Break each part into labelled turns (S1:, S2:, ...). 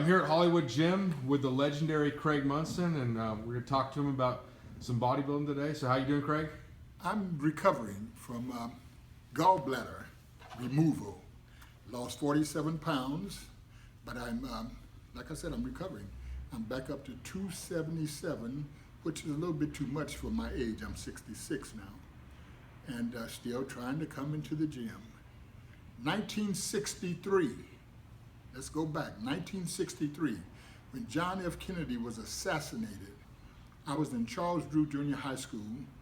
S1: here at Hollywood Gym with the legendary Craig Monson, and we're going to talk to him about some bodybuilding today. So how you doing, Craig?
S2: I'm recovering from gallbladder removal. Lost 47 pounds, but I'm, like I said, I'm recovering. I'm back up to 277, which is a little bit too much for my age. I'm 66 now, and still trying to come into the gym. 1963, let's go back, 1963, when John F. Kennedy was assassinated. I was in Charles Drew Junior High School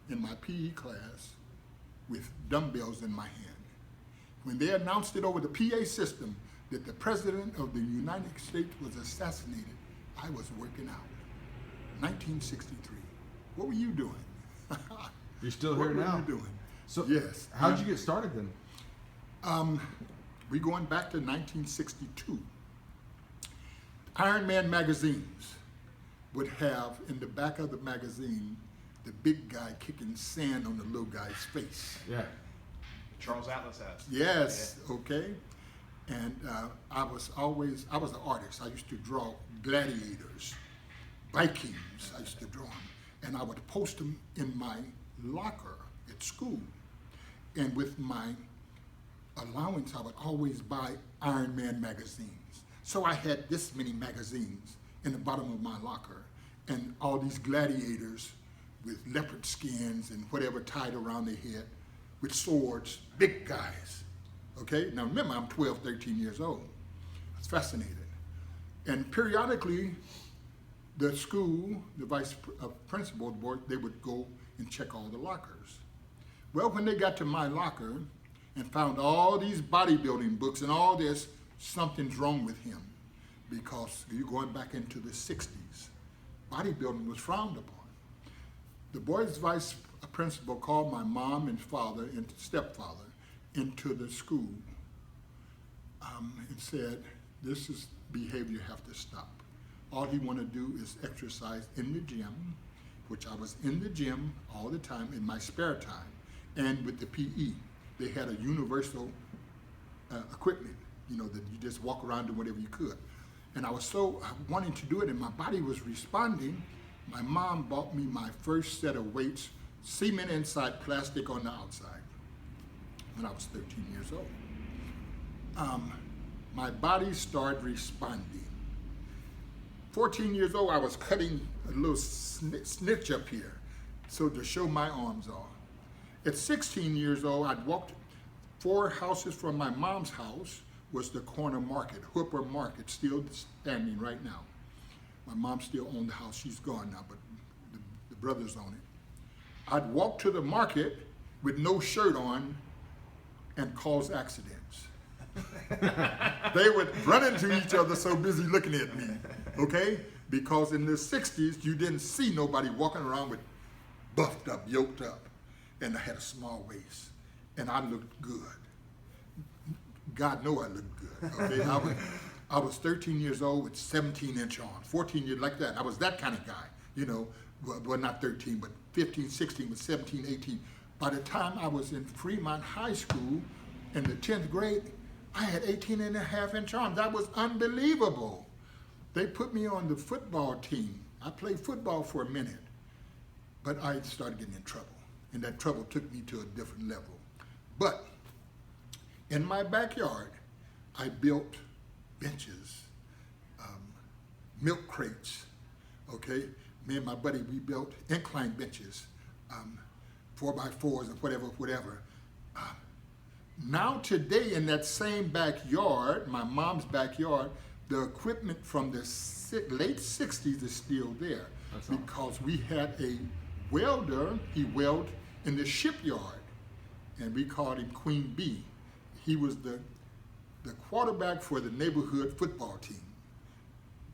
S2: in my PE class with dumbbells in my hand. When they announced it over the PA system that the President of the United States was assassinated, I was working out. 1963. What were you doing?
S1: You're still here now.
S2: What were you doing?
S1: So
S2: yes.
S1: How'd you get started then?
S2: We're going back to 1962. Iron Man magazines would have in the back of the magazine the big guy kicking sand on the little guy's face.
S1: Yeah.
S3: Charles Atlas has.
S2: Yes, yeah. Okay. And I was an artist. I used to draw gladiators, Vikings, I used to draw them. And I would post them in my locker at school. And with my allowance, I would always buy Iron Man magazines. So I had this many magazines in the bottom of my locker, and all these gladiators with leopard skins and whatever tied around their head, with swords, big guys. Okay, now remember, I'm 12, 13 years old. I was fascinated. And periodically, the school, the vice principal board, they would go and check all the lockers. Well, when they got to my locker and found all these bodybuilding books and all this, something's wrong with him, because you're going back into the 60s. Bodybuilding was frowned upon. The boys' vice principal called my mom and father and stepfather into the school and said, this is behavior you have to stop. All he wanted to do is exercise in the gym, which I was in the gym all the time in my spare time, and with the PE. They had a universal equipment, you know, that you just walk around doing whatever you could. And I was so wanting to do it, and my body was responding. My mom bought me my first set of weights, cement inside, plastic on the outside, when I was 13 years old. My body started responding. 14 years old, I was cutting a little snitch up here, so to show my arms off. At 16 years old, I'd walked 4 houses from my mom's house was the corner market, Hooper Market, still standing right now. My mom still owned the house. She's gone now, but the brothers own it. I'd walk to the market with no shirt on and cause accidents. They would run into each other, so busy looking at me, okay? Because in the 60s, you didn't see nobody walking around with buffed up, yoked up, and I had a small waist, and I looked good. God know I looked good, okay? I was 13 years old with 17-inch arms, 14 years, like that. I was that kind of guy, you know, well, not 13, but 15, 16, but 17, 18. By the time I was in Fremont High School in the 10th grade, I had 18.5-inch arms. That was unbelievable. They put me on the football team. I played football for a minute, but I started getting in trouble, and that trouble took me to a different level. But in my backyard, I built benches, milk crates, okay? Me and my buddy, we built incline benches, 4x4s or whatever. Now today in that same backyard, my mom's backyard, the equipment from the late 60s is still there. Because we had a welder, he welded in the shipyard, and we called him Queen Bee. He was the quarterback for the neighborhood football team.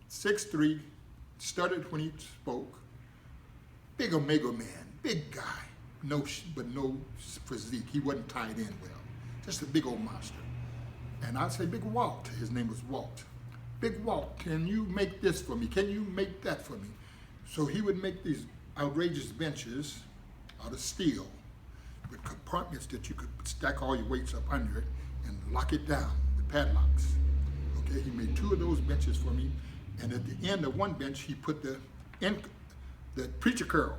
S2: 6'3", stuttered when he spoke. Big Omega man, big guy, but no physique. He wasn't tied in well. Just a big old monster. And I'd say, Big Walt, his name was Walt. Big Walt, can you make this for me? Can you make that for me? So he would make these outrageous benches out of steel with compartments that you could stack all your weights up under it and lock it down with padlocks. Okay, he made 2 of those benches for me, And at the end of one bench, he put the preacher curl,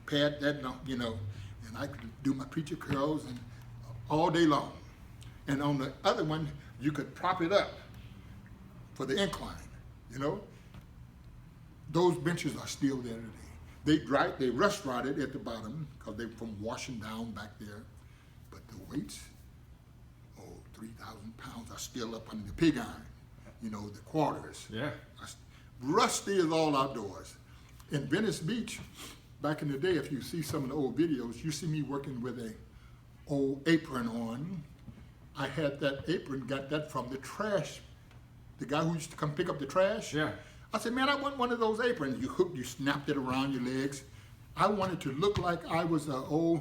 S2: pad that, you know, and I could do my preacher curls and all day long. And on the other one, you could prop it up for the incline, you know. Those benches are still there today. They rust rotted at the bottom because they were from washing down back there. But the weights, 3,000 pounds, are still up under the pig iron, you know, the quarters.
S1: Yeah.
S2: Rusty as all outdoors. In Venice Beach, back in the day, if you see some of the old videos, you see me working with a old apron on. I had that apron, got that from the trash, the guy who used to come pick up the trash.
S1: Yeah.
S2: I said, man, I want one of those aprons. You snapped it around your legs. I wanted to look like I was an old,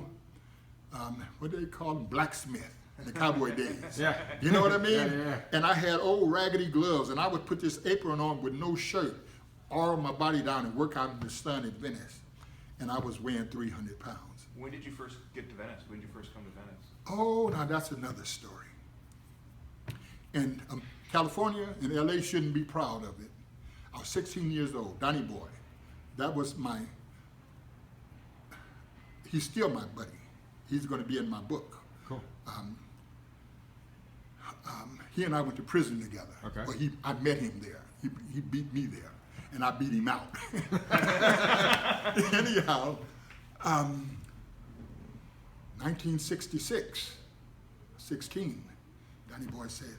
S2: what do they call them, blacksmith in the cowboy days.
S1: Yeah.
S2: You know what I mean?
S1: Yeah.
S2: And I had old raggedy gloves, and I would put this apron on with no shirt, oil my body down and work out in the sun at Venice. And I was weighing 300 pounds.
S3: When did you first get to Venice? When did you first come to Venice?
S2: Oh, now that's another story. And California and LA shouldn't be proud of it. I was 16 years old, Donnie Boy. That was he's still my buddy. He's going to be in my book.
S1: Cool.
S2: He and I went to prison together.
S1: Okay.
S2: Well, I met him there. He beat me there, and I beat him out. Anyhow, 1966, 16, Donnie Boy said,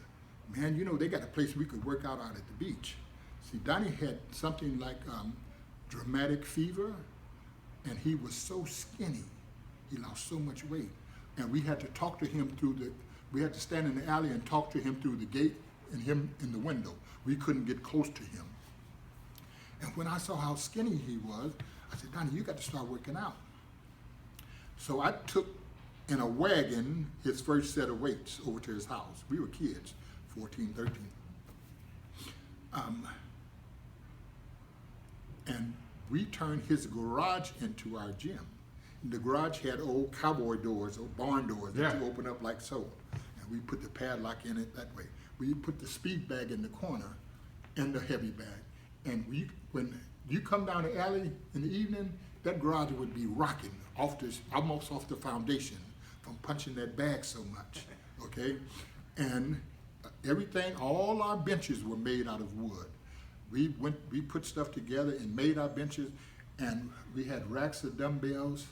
S2: man, you know, they got a place we could work out at the beach. See, Donnie had something like dramatic fever, and he was so skinny. He lost so much weight. And we had to talk to him we had to stand in the alley and talk to him through the gate and him in the window. We couldn't get close to him. And when I saw how skinny he was, I said, Donnie, you got to start working out. So I took in a wagon his first set of weights over to his house. We were kids, 14, 13. And we turned his garage into our gym. The garage had old cowboy doors, old barn doors that you open up like so. And we put the padlock in it that way. We put the speed bag in the corner and the heavy bag. And when you come down the alley in the evening, that garage would be rocking almost off the foundation from punching that bag so much, okay? And everything, all our benches were made out of wood. We put stuff together and made our benches, and we had racks of dumbbells.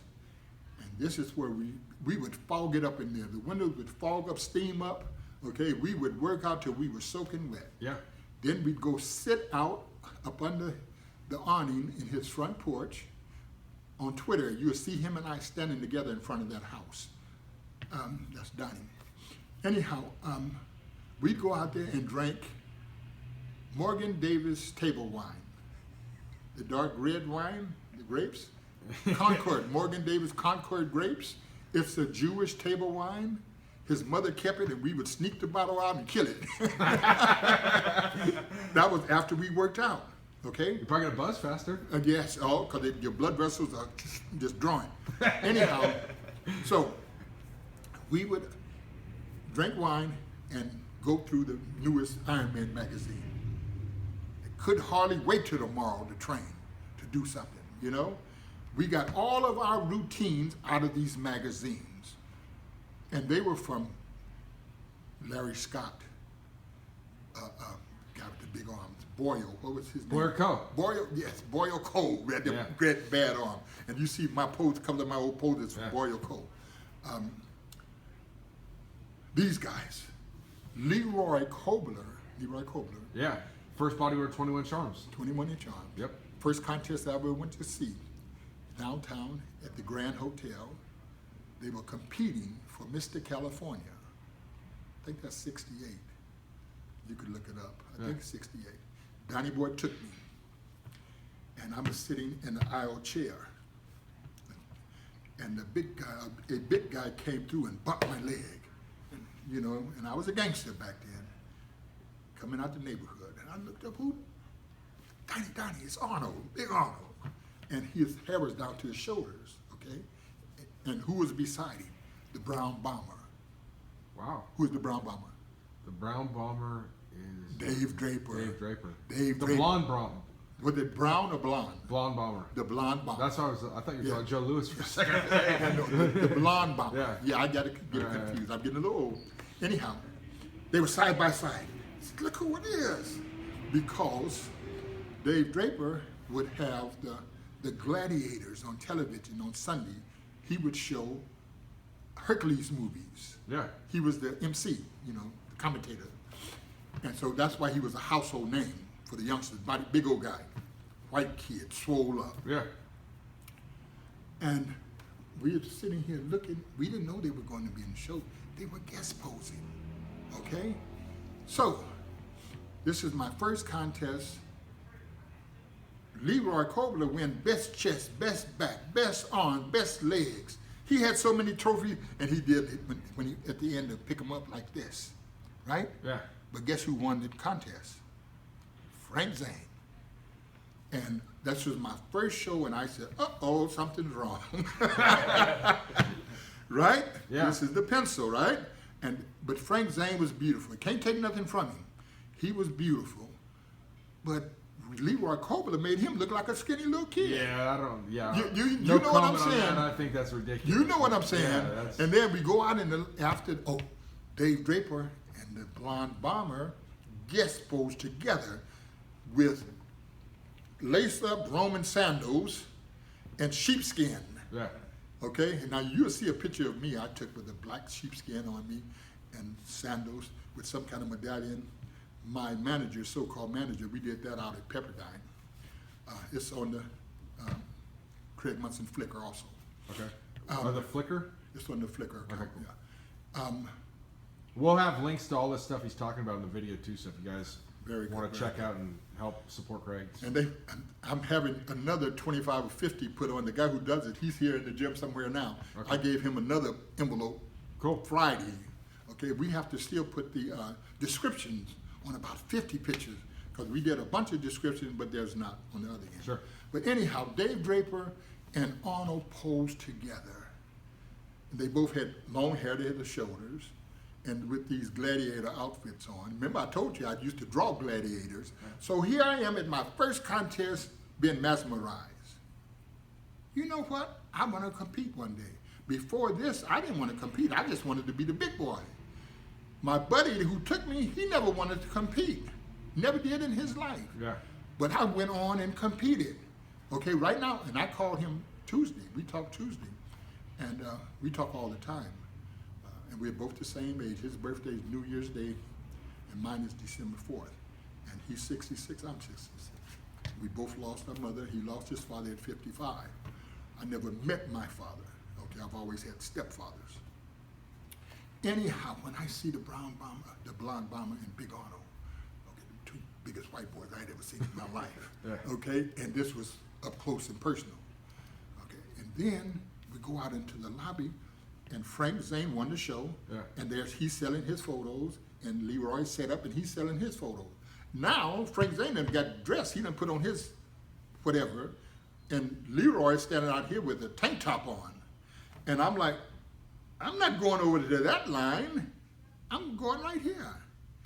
S2: And this is where we would fog it up in there. The windows would fog up, steam up, okay? We would work out till we were soaking wet.
S1: Yeah.
S2: Then we'd go sit out up under the awning in his front porch. On Twitter, you'll see him and I standing together in front of that house. That's Donnie. Anyhow, we'd go out there and drink Morgan Davis table wine. The dark red wine, the grapes. Concord, Morgan Davis Concord grapes. It's a Jewish table wine. His mother kept it, and we would sneak the bottle out and kill it. That was after we worked out, okay?
S1: You're probably gonna buzz faster.
S2: Yes, because your blood vessels are just drawing. Anyhow, so we would drink wine and go through the newest Iron Man magazine. Could hardly wait till tomorrow to train, to do something, you know? We got all of our routines out of these magazines. And they were from Larry Scott, guy with the big arms, Boyle, what was his name?
S1: Boyle Cole.
S2: Boyle, yes, Boyle Cole, had the great bad arm. And you see my pose, a couple of my old poses from Boyle Cole. These guys, Leroy Kobler.
S1: Yeah. First bodybuilder, 21 Charms.
S2: 21 inch arms.
S1: Yep.
S2: First contest I ever went to see, downtown at the Grand Hotel. They were competing for Mr. California. I think that's 68. You could look it up. I think 68. Donnie Boy took me. And I was sitting in the aisle chair. And a big guy came through and bumped my leg. And, you know, and I was a gangster back then, coming out the neighborhood. And I looked up, who? Donnie, it's Arnold, big Arnold. And his hair was down to his shoulders, okay? And who was beside him? The Brown Bomber.
S1: Wow.
S2: Who was the Brown Bomber?
S1: The Brown Bomber is
S2: Dave Draper.
S1: Dave Draper.
S2: Dave
S1: The
S2: Draper.
S1: blonde bomber.
S2: Was it brown or blonde?
S1: Blonde bomber.
S2: The blonde bomber.
S1: That's how I thought you were
S2: Yeah.
S1: talking Joe Louis for a second.
S2: the blonde bomber.
S1: Yeah.
S2: I got to get
S1: Right.
S2: confused. I'm getting a little old. Anyhow, they were side by side. I said, look who it is. Because Dave Draper would have the gladiators on television on Sunday. He would show Hercules movies.
S1: Yeah.
S2: He was the MC, the commentator. And so that's why he was a household name for the youngsters. Big old guy, white kid, swole up.
S1: Yeah.
S2: And we were sitting here looking. We didn't know they were going to be in the show. They were guest posing. Okay? So, this is my first contest. Leroy Kobler win best chest, best back, best arm, best legs. He had so many trophies, and he did it when he, at the end, to pick them up like this, right?
S1: Yeah.
S2: But guess who won the contest? Frank Zane. And this was my first show, and I said, uh-oh, something's wrong. Right?
S1: Yeah.
S2: This is the pencil, right? But Frank Zane was beautiful. Can't take nothing from him. He was beautiful. But Leroy Kobler made him look like a skinny little kid.
S1: Yeah, I don't. Yeah.
S2: You
S1: no
S2: know what I'm
S1: comment on
S2: saying.
S1: that. I think that's ridiculous.
S2: You know what I'm saying.
S1: Yeah, that's,
S2: And then we go out after Dave Draper and the blonde bomber guest posed together with lace up Roman sandals and sheepskin.
S1: yeah.
S2: Okay, and now you'll see a picture of me I took with a black sheepskin on me and sandals with some kind of medallion. My manager, so-called manager, we did that out at Pepperdine. It's on the Craig Monson Flickr also.
S1: Okay. Or the Flickr?
S2: It's on the Flickr account,
S1: Okay, cool.
S2: yeah.
S1: We'll have links to all this stuff he's talking about in the video too, so if you guys
S2: Very good,
S1: want to
S2: very
S1: check out and help support Craig.
S2: And I'm having another 25 or 50 put on. The guy who does it, he's here in the gym somewhere now.
S1: Okay.
S2: I gave him another envelope
S1: Cool.
S2: Friday. Okay, we have to still put the descriptions on about 50 pictures because we did a bunch of descriptions, but there's not on the other end.
S1: Sure.
S2: But anyhow, Dave Draper and Arnold posed together. They both had long hair to the shoulders and with these gladiator outfits on. Remember I told you I used to draw gladiators. So here I am at my first contest being mesmerized. You know what? I want to compete one day. Before this, I didn't want to compete. I just wanted to be the big boy. My buddy who took me, he never wanted to compete. Never did in his life.
S1: Yeah.
S2: But I went on and competed. Okay, right now, and I called him Tuesday. We talk Tuesday. And we talk all the time. And we're both the same age. His birthday is New Year's Day, and mine is December 4th. And he's 66, I'm 66. We both lost our mother. He lost his father at 55. I never met my father. Okay, I've always had stepfathers. Anyhow, when I see the blonde bomber, and Big Arnold, okay, the two biggest white boys I'd ever seen in my life.
S1: Yeah.
S2: Okay, and this was up close and personal. Okay, and then we go out into the lobby, and Frank Zane won the show,
S1: Yeah.
S2: and he's selling his photos, and Leroy set up, and he's selling his photos. Now Frank Zane done got dressed. He done put on his whatever, and Leroy's standing out here with a tank top on, and I'm like, I'm not going over to that line. I'm going right here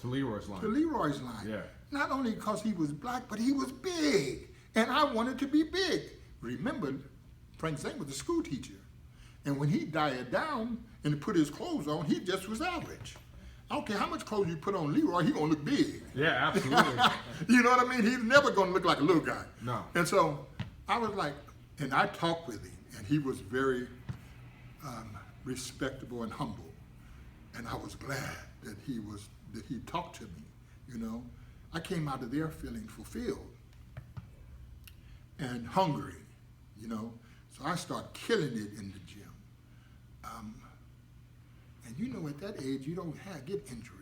S1: To Leroy's line.
S2: to Leroy's line.
S1: Yeah.
S2: Not only because he was black, but he was big, and I wanted to be big. Remember, Frank Zane was a school teacher, and when he died down and put his clothes on, he just was average. I don't care how much clothes you put on Leroy, he gonna look big.
S1: Yeah, absolutely.
S2: You know what I mean? He's never gonna look like a little guy.
S1: No.
S2: And so I was like, and I talked with him, and he was very respectable and humble. And I was glad that he talked to me, you know. I came out of there feeling fulfilled and hungry, you know. So I started killing it in the gym. And you know, at that age, you don't get injuries.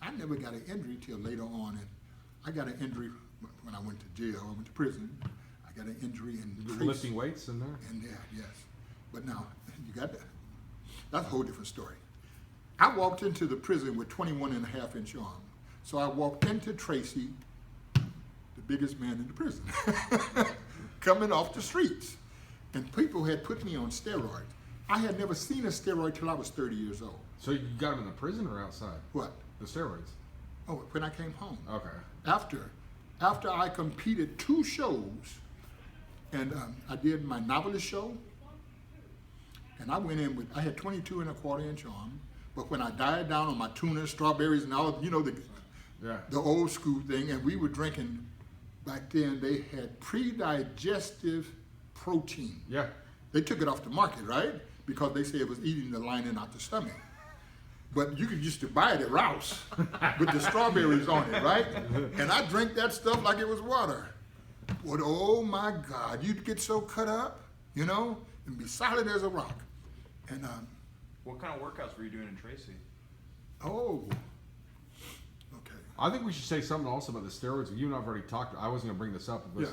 S2: I never got an injury till later on, and I got an injury when I went to jail. I went to prison. I got an injury in
S1: You were
S2: Tracy.
S1: lifting weights in there?
S2: And yeah, yes. But now, you got that. That's a whole different story. I walked into the prison with 21.5-inch arm. So I walked into Tracy, the biggest man in the prison, coming off the streets. And people had put me on steroids. I had never seen a steroid till I was 30 years old.
S1: So you got him in the prison or outside?
S2: What?
S1: The steroids.
S2: Oh, when I came home.
S1: Okay.
S2: After I competed 2 shows, and I did my novelist show, and I went in with, I had 22 and a quarter inch arm, but when I died down on my tuna, strawberries, and all, you know, the old school thing, and we were drinking, back then they had pre-digestive protein.
S1: Yeah.
S2: They took it off the market, right? Because they say it was eating the lining out the stomach. But you could used to buy it at Rouse with the strawberries on it, right? And I drank that stuff like it was water. Well, oh my God, you'd get so cut up, you know, and be solid as a rock. And
S3: What kind of workouts were you doing in Tracy?
S2: oh, okay.
S1: I think we should say something also about the steroids. You and I've already talked. I wasn't gonna bring this up, but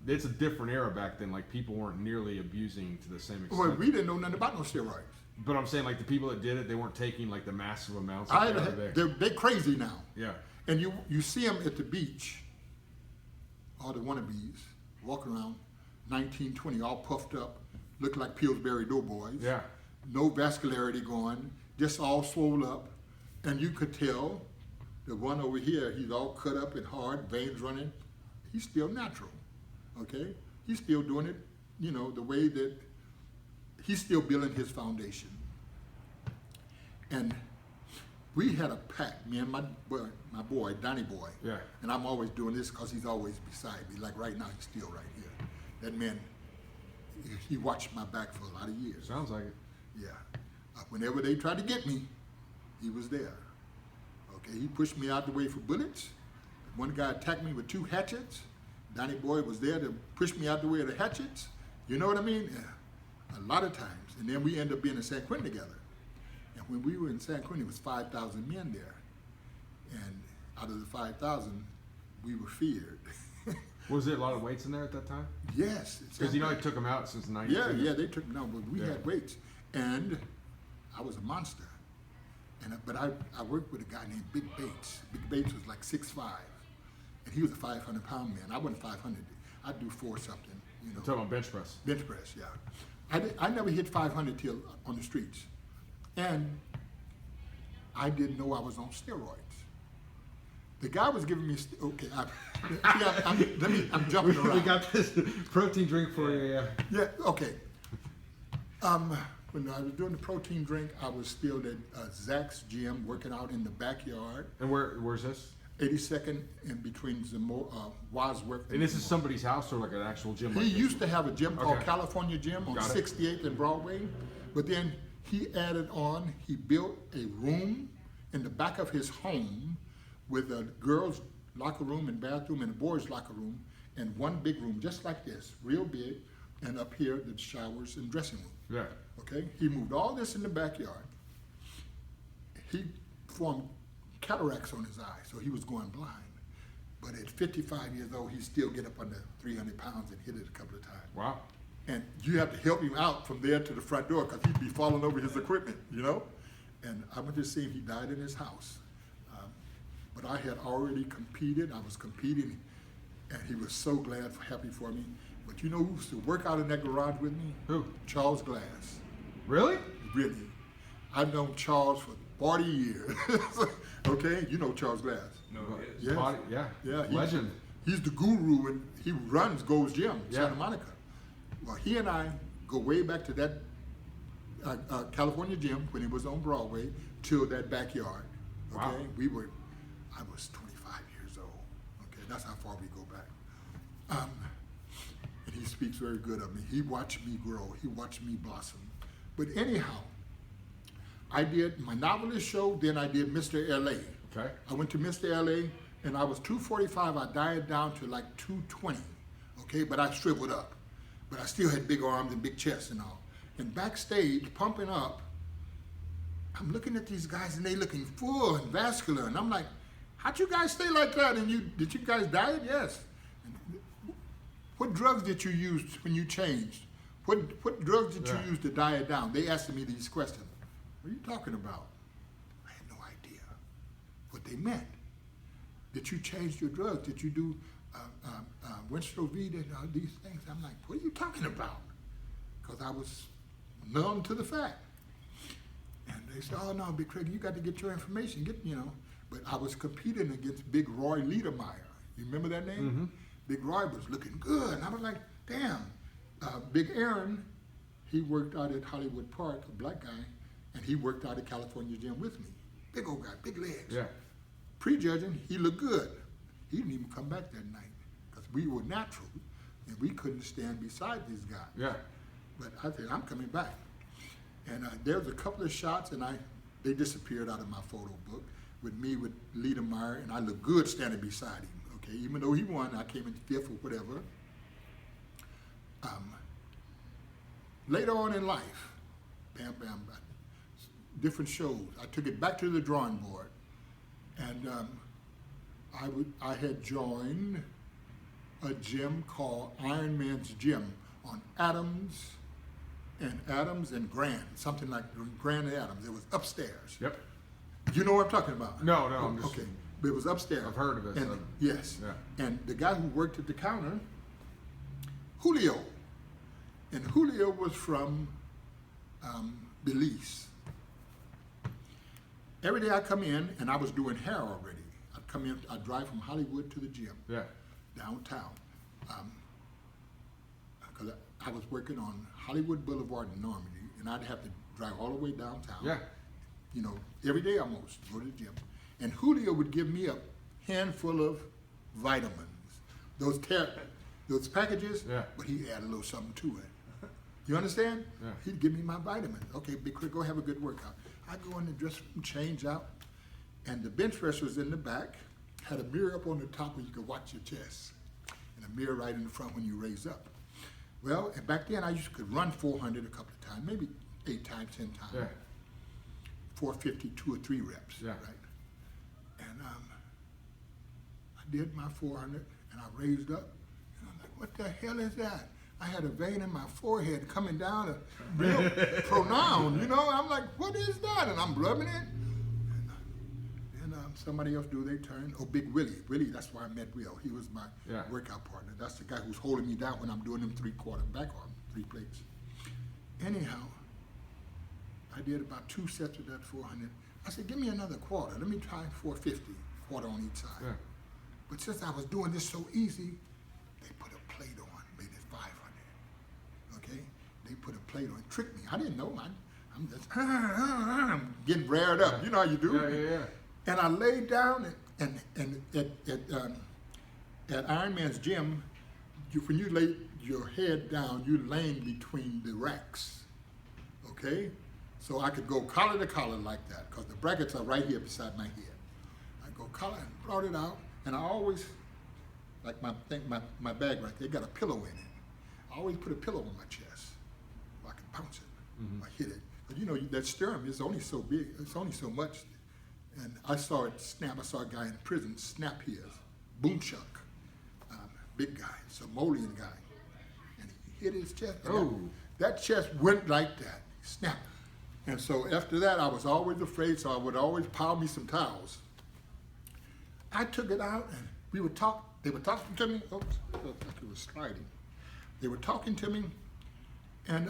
S1: it's a different era back then. Like people weren't nearly abusing to the same extent.
S2: Well, we didn't know nothing about no steroids.
S1: But I'm saying, like the people that did it, they weren't taking like the massive amounts. That
S2: They're crazy now.
S1: Yeah.
S2: And you see them at the beach, all the wannabes, walking around, 19, 20, all puffed up, look like Pillsbury Doughboys.
S1: Yeah.
S2: No vascularity going, just all swole up. And you could tell the one over here, he's all cut up and hard, veins running. He's still natural, okay? He's still doing it, you know, the way that he's still building his foundation. And we had a pact, me and my boy, Donnie Boy.
S1: Yeah.
S2: And I'm always doing this because he's always beside me. Like right now, he's still right here. That man, he watched my back for a lot of years.
S1: Sounds like it.
S2: Yeah. Whenever they tried to get me, he was there. Okay, he pushed me out the way for bullets. One guy attacked me with 2 hatchets. Donnie Boy was there to push me out the way of the hatchets. You know what I mean? Yeah. A lot of times. And then we ended up being in San Quentin together. And when we were in San Quentin, it was 5,000 men there. And out of the 5,000, we were feared.
S1: Was there a lot of weights in there at that time?
S2: Yes.
S1: Because you know they took them out since '92.
S2: Yeah, they took, no, but we had weights. And I was a monster. But I worked with a guy named Big Bates. Big Bates was like 6'5", and he was a 500-pound man. I wasn't 500. I'd do 4 something, you know.
S1: You're talking about bench press.
S2: Bench press, yeah. I never hit 500 till on the streets, and I didn't know I was on steroids. The guy was giving me I'm jumping around.
S1: We got this protein drink for you. Yeah.
S2: Yeah. Okay. When I was doing the protein drink, I was still at Zach's gym, working out in the backyard.
S1: And where's this?
S2: 82nd in between Wadsworth.
S1: And this is somebody's house or like an actual gym?
S2: He
S1: like
S2: used to have a gym called
S1: Okay.
S2: California Gym on
S1: Got it.
S2: 68th and Broadway, but then he added on, he built a room in the back of his home with a girls' locker room and bathroom and a boys' locker room and one big room just like this, real big, and up here the showers and dressing room.
S1: Yeah.
S2: Okay, he moved all this in the backyard. He formed cataracts on his eye, so he was going blind. But at 55 years old, he still get up under 300 pounds and hit it a couple of times.
S1: Wow.
S2: And you have to help him out from there to the front door because he'd be falling over his equipment, you know? And I went to see him, he died in his house. But I had already competed, I was competing, and he was so glad, happy for me. But you know who used to work out in that garage with me?
S1: Who?
S2: Charles Glass.
S1: Really?
S2: Really. I've known Charles for 40 years. Okay, you know Charles Glass.
S3: No, it is.
S2: Yes.
S1: Yeah.
S2: Legend. He's the guru, and he runs Gold's Gym,
S1: Yeah.
S2: Santa Monica. Well, he and I go way back to that California Gym when he was on Broadway till that backyard. Okay,
S1: Wow.
S2: I was 25 years old. Okay, that's how far we go back. And he speaks very good of me. He watched me grow. He watched me blossom. But anyhow, I did my novelist show, then I did Mr. LA.
S1: Okay.
S2: I went to Mr. LA, and I was 245. I died down to like 220, okay? But I shriveled up. But I still had big arms and big chest and all. And backstage, pumping up, I'm looking at these guys, and they looking full and vascular. And I'm like, how'd you guys stay like that? And did you guys diet? Yes. And what drugs did you use when you changed? What drugs did you use to diet down? They asked me these questions. What are you talking about? I had no idea what they meant. Did you change your drugs? Did you do Winstrol-V and all these things? I'm like, what are you talking about? Because I was numb to the fact. And they said, oh no, Big Craig, you got to get your information. But I was competing against Big Roy Liedermeyer. You remember that name?
S1: Mm-hmm.
S2: Big Roy was looking good. And I was like, damn. Big Aaron, he worked out at Hollywood Park, a black guy, and he worked out at California Gym with me. Big old guy, big legs.
S1: Yeah.
S2: Prejudging, he looked good. He didn't even come back that night because we were natural and we couldn't stand beside these guys.
S1: Yeah.
S2: But I said, I'm coming back. And there was a couple of shots, and they disappeared out of my photo book with me with Liedermeyer, and I looked good standing beside him. Okay, even though he won, I came in fifth or whatever. Later on in life, bam, bam, bam, different shows. I took it back to the drawing board, and I had joined a gym called Iron Man's Gym on Adams and Grand, something like Grand and Adams. It was upstairs.
S1: Yep.
S2: You know what I'm talking about?
S1: No, I'm just.
S2: Okay, but it was upstairs.
S1: I've heard of it.
S2: And,
S1: So.
S2: yes.
S1: Yeah.
S2: And the guy who worked at the counter, Julio, and Julio was from Belize. Every day I come in, and I was doing hair already. I'd come in, I'd drive from Hollywood to the gym.
S1: Yeah.
S2: Downtown. Because I was working on Hollywood Boulevard in Normandy, and I'd have to drive all the way downtown.
S1: Yeah.
S2: You know, every day almost, go to the gym. And Julio would give me a handful of vitamins. Those packages,
S1: Yeah.
S2: but he add a little something to it. You understand?
S1: Yeah.
S2: He'd give me my vitamins. Okay, Big Craig, go have a good workout. I go in the dressing room, change out, and the bench press was in the back, had a mirror up on the top where you could watch your chest, and a mirror right in the front when you raise up. Well, and back then I could run 400 a couple of times, maybe 8 times, 10 times.
S1: Yeah.
S2: 450, 2 or 3 reps,
S1: Yeah.
S2: right? And I did my 400, and I raised up, and I'm like, what the hell is that? I had a vein in my forehead coming down, real pronoun, you know? I'm like, what is that? And I'm rubbing it. And somebody else do their turn. Oh, Big Willie. Willie, that's why I met Will. He was my
S1: Yeah.
S2: workout partner. That's the guy who's holding me down when I'm doing them 3/4 back arm, 3 plates. Anyhow, I did about 2 sets of that 400. I said, give me another quarter. Let me try 450, quarter on each side.
S1: Yeah.
S2: But since I was doing this so easy, they put a plate on, made it 500. Okay? They put a plate on, tricked me. I didn't know. I'm just I'm getting rared up. You know how you do.
S1: Yeah.
S2: And I laid down, and at Iron Man's Gym, when you lay your head down, you're laying between the racks. Okay? So I could go collar to collar like that, because the brackets are right here beside my head. I go collar and brought it out, and I always, like my bag right there, got a pillow in it. I always put a pillow on my chest so I could bounce it,
S1: Mm-hmm.
S2: I hit it. But you know, that sternum is only so big, it's only so much. And I saw it snap, I saw a guy in prison snap his, Boomchuck, big guy, Somalian guy. And he hit his chest. And
S1: Oh.
S2: that chest went like that, snap. And so after that, I was always afraid, so I would always pile me some towels. I took it out, and they were talking to me. Oops, I looked like it was sliding. They were talking to me, and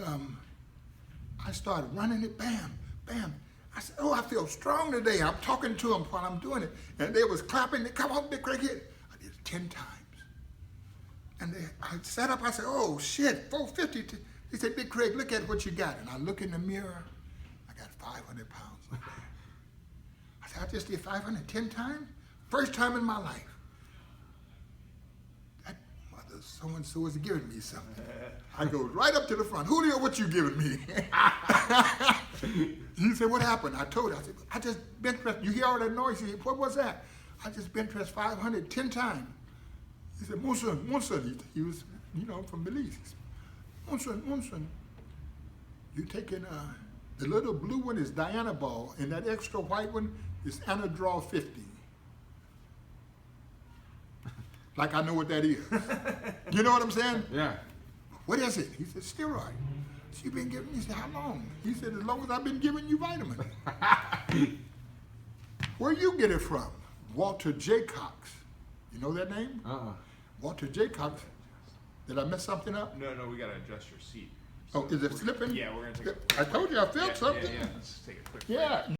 S2: I started running it, bam, bam. I said, oh, I feel strong today. I'm talking to them while I'm doing it. And they was clapping, they come on, Big Craig, hit it. I did it 10 times. And I sat up, I said, oh shit, 450. He said, Big Craig, look at what you got. And I look in the mirror, I got 500 pounds on there. I said, I just did 510 times? First time in my life. That mother so-and-so is giving me something. I go right up to the front. Julio, what you giving me? He said, what happened? I told him. I said, I just bench pressed. You hear all that noise? He said, what was that? I just bench pressed 510 times. He said, Monson. He was, you know, from Belize. Monson. You taking the little blue one is Diana ball, and that extra white one is Anna draw 50. Like I know what that is. You know what I'm saying?
S1: Yeah.
S2: What is it? He said, steroid. She been giving me, he said, how long? He said, as long as I've been giving you vitamins. Where you get it from? Walter J. Cox. You know that name? Walter J. Cox. Did I mess something up?
S3: No, we gotta adjust your seat.
S2: Oh, is it slipping?
S3: Yeah, we're gonna take a
S2: I told you I felt something.
S3: Yeah, let's take a quick break.
S2: Yeah.